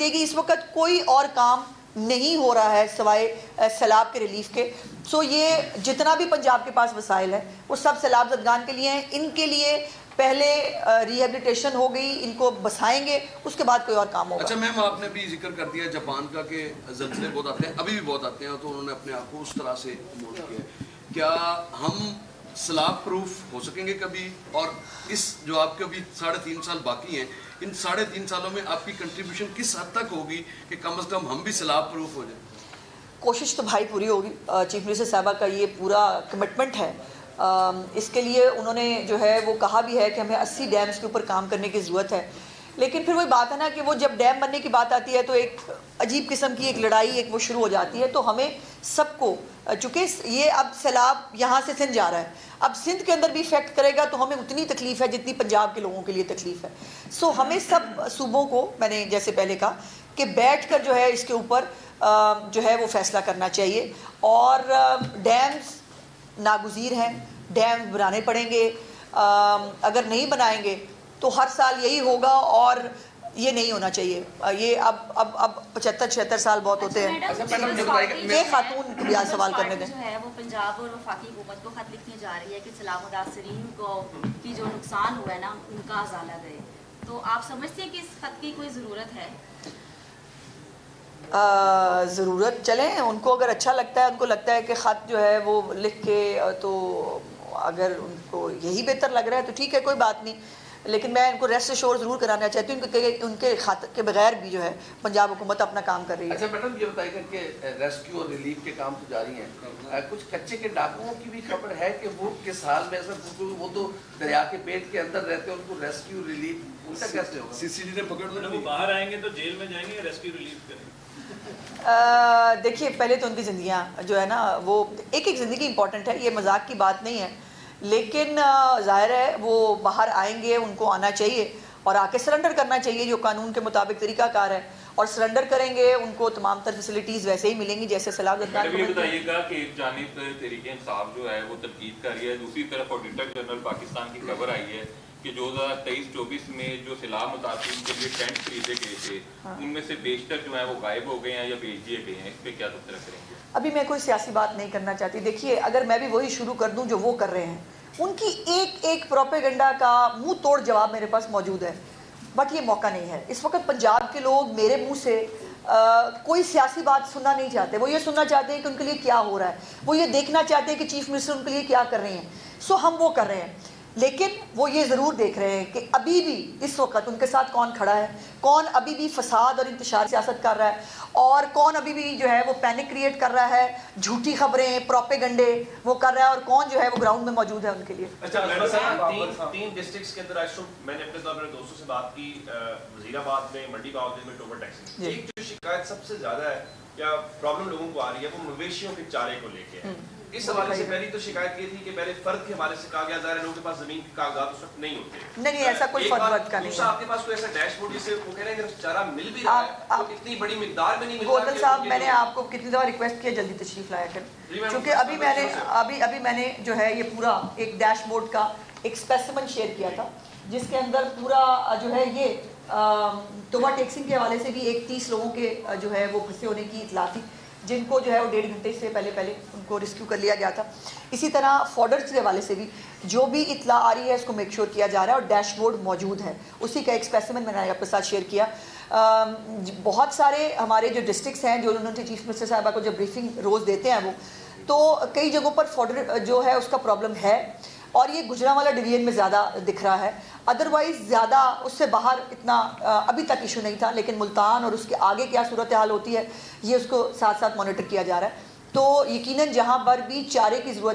دے گی۔ اس وقت کوئی اور کام نہیں ہو رہا ہے سوائے سیلاب کے ریلیف کے۔ سو یہ جتنا بھی پنجاب کے پاس وسائل ہے وہ سب سیلاب زدگان کے لیے ہیں۔ ان کے لیے پہلے ریہیبلیٹیشن ہو گئی، ان کو بسائیں گے، اس کے بعد کوئی اور کام ہوگا۔ اچھا میم، آپ نے بھی ذکر کر دیا جاپان کا کہ زلزلے بہت آتے ہیں، ابھی بھی بہت آتے ہیں، تو انہوں نے اپنے آپ کو اس طرح سے موڈ کیا ہے۔ کیا ہم سیلاب پروف ہو سکیں گے کبھی؟ اور اس جو آپ کے ابھی 3.5 سال باقی ہیں، ان 3.5 سالوں میں آپ کی کنٹریبیوشن کس حد تک ہوگی کہ کم از کم ہم بھی سیلاب پروف ہو جائیں؟ کوشش تو بھائی پوری ہوگی۔ چیف منسٹر صاحبہ کا یہ پورا کمٹمنٹ ہے۔ اس کے لیے انہوں نے جو ہے وہ کہا بھی ہے کہ ہمیں 80 ڈیمز کے اوپر کام کرنے کی ضرورت ہے۔ لیکن پھر وہی بات ہے نا کہ وہ جب ڈیم بننے کی بات آتی ہے تو ایک عجیب قسم کی ایک لڑائی ایک وہ شروع ہو جاتی ہے۔ تو ہمیں سب کو، چونکہ یہ اب سیلاب یہاں سے سندھ جا رہا ہے، اب سندھ کے اندر بھی افیکٹ کرے گا تو ہمیں اتنی تکلیف ہے جتنی پنجاب کے لوگوں کے لیے تکلیف ہے۔ سو ہمیں سب صوبوں کو، میں نے جیسے پہلے کہا کہ بیٹھ کر جو ہے اس کے اوپر جو ہے وہ فیصلہ کرنا چاہیے۔ اور ڈیمز ناگزیر ہیں، ڈیم بنانے پڑیں گے۔ اگر نہیں بنائیں گے تو ہر سال یہی ہوگا اور یہ نہیں ہونا چاہیے۔ یہ اب 75-76 سال بہت ہوتے ہیں۔ ایک خاتون کو بھی سوال کرنے دیں۔ جو ہے وہ پنجاب اور وفاقی حکومت کو خط لکھنے جا رہی ہے کہ سیلاب متاثرین کو کی جو نقصان ہوا ہے نا ان کا ازالہ کرے، تو آپ سمجھتے ہیں کہ اس خط کی کوئی ضرورت ہے؟ ضرورت، چلیں ان کو اگر اچھا لگتا ہے، ان کو لگتا ہے کہ خط جو ہے وہ لکھ کے، تو اگر ان کو یہی بہتر لگ رہا ہے تو ٹھیک ہے، کوئی بات نہیں۔ لیکن میں ان کو ریسٹ ایشور ضرور کرانا چاہتی ہوں کہ ان کے خط کے بغیر بھی جو ہے پنجاب حکومت اپنا کام کر رہی ہے۔ اچھا میڈم، یہ بتائیے کہ ریسکیو اور ریلیف کے کام تو جاری ہیں، کچھ کچے کے ڈاکوؤں کی بھی خبر ہے کہ وہ کس حال میں، وہ تو دریا کے پیٹ کے اندر رہتے ہیں، ان کو ریسکیو ریلیف ان کا کیسے ہوگا؟ سی سی ڈی نے پکڑ لیا، وہ باہر آئیں گے تو جیل میں جائیں گے یا ریسکیو ریلیف کریں گے؟ دیکھیے پہلے تو ان کی زندگیاں جو ہے نا وہ ایک زندگی امپورٹنٹ ہے، یہ مذاق کی بات نہیں ہے، لیکن ظاہر ہے وہ باہر آئیں گے، ان کو آنا چاہیے اور آ کے سرنڈر کرنا چاہیے جو قانون کے مطابق طریقہ کار ہے، اور سرنڈر کریں گے ان کو تمام تر فیسلٹیز ویسے ہی ملیں گی جیسے سیلاب زدگان کو۔ یہ بتائیے گا کہ ایک جانب تحریک انصاف جو ہے وہ تنقید کر رہی ہے، دوسری طرف آڈیٹر جنرل پاکستان کی خبر آئی ہے کہ 2023-24 میں جو سیلاب متاثرین کے لیے ٹینٹ خریدے گئے تھے ان میں سے بیشتر جو ہیں وہ غائب ہو گئے ہیں یا بھیج دیے گئے ہیں، اس پہ کیا تبصرہ کریں گے؟ ابھی میں کوئی سیاسی بات نہیں کرنا چاہتی۔ دیکھیے اگر میں بھی وہی شروع کر دوں جو وہ کر رہے ہیں، ان کی ایک پروپیگنڈا کا منہ توڑ جواب میرے پاس موجود ہے، بٹ یہ موقع نہیں ہے۔ اس وقت پنجاب کے لوگ میرے منہ سے کوئی سیاسی بات سننا نہیں چاہتے، وہ یہ سننا چاہتے ہیں کہ ان کے لیے کیا ہو رہا ہے، وہ یہ دیکھنا چاہتے ہیں کہ چیف منسٹر ان کے لیے کیا کر رہے ہیں۔ سو ہم وہ کر رہے ہیں، لیکن وہ یہ ضرور دیکھ رہے ہیں کہ ابھی بھی اس وقت ان کے ساتھ کون کھڑا ہے، کون ابھی بھی فساد اور انتشار سیاست کر رہا ہے، اور کون ابھی بھی جو ہے وہ پینک کریٹ کر رہا ہے، جھوٹی خبریں، پروپیگنڈے وہ کر رہا ہے، اور کون جو ہے وہ گراؤنڈ میں موجود ہے ان کے لیے۔ اچھا تین ڈسٹرکٹس کے اندر میں نے اپنے طور پر دوستوں سے بات کی، وزیر آباد میں، منڈی باؤ میں ٹوبر ٹیکسی، ایک جو شکایت سب سے زیادہ ہے یا پرابلم لوگوں کو آ رہی ہے وہ مویشیوں کے چارے کو لے کے ہے۔ اس حوالے سے پہلی تو شکایت یہ تھی کہ پہلے فرد کے حوالے سے کہا گیا ظاہر ہے لوگوں کے پاس زمین کے کاغذات اس وقت نہیں ہوتے۔ نہیں ایسا کوئی فرد کا نہیں ہے۔ آپ کے پاس کوئی ایسا ڈیش بورڈ جسے وہ کہہ رہے ہیں کہ چارہ مل بھی رہا ہے تو اتنی بڑی مقدار میں نہیں مل رہا۔ گودل صاحب میں نے آپ کو کتنی دفعہ ریکویسٹ کیا جلدی تشریف لایا کریں، کیونکہ ابھی میں نے جو ہے یہ پورا ایک ڈیش بورڈ کا ایک اسپیسیمن شیئر کیا تھا جس کے اندر پورا جو ہے یہ توبہ ٹیکسنگ کے حوالے سے بھی 30 لوگوں کے جو ہے وہ پھنسے ہونے کی اطلاع تھی، جن کو جو ہے وہ 1.5 گھنٹے سے پہلے ان کو ریسکیو کر لیا گیا تھا۔ اسی طرح فوڈرز کے حوالے سے بھی جو بھی اطلاع آ رہی ہے اس کو میک شیور کیا جا رہا ہے، اور ڈیش بورڈ موجود ہے، اسی کا ایک اسپیسیمن میں نے آپ کے ساتھ شیئر کیا۔ بہت سارے ہمارے جو ڈسٹرکٹس ہیں جو انہوں نے چیف منسٹر صاحبہ کو جب بریفنگ روز دیتے ہیں وہ تو کئی جگہوں پر فوڈر جو ہے اس کا پرابلم ہے، اور یہ گجرانوالہ ڈویژن میں زیادہ دکھ رہا ہے، ادروائز زیادہ اس سے باہر اتنا ابھی تک ایشو نہیں تھا، لیکن ملتان اور اس کے آگے کیا صورتحال ہوتی ہے یہ اس کو ساتھ ساتھ مانیٹر کیا جا رہا ہے۔ تو یقیناً جہاں پر بھی چارے کی ضرورت ہے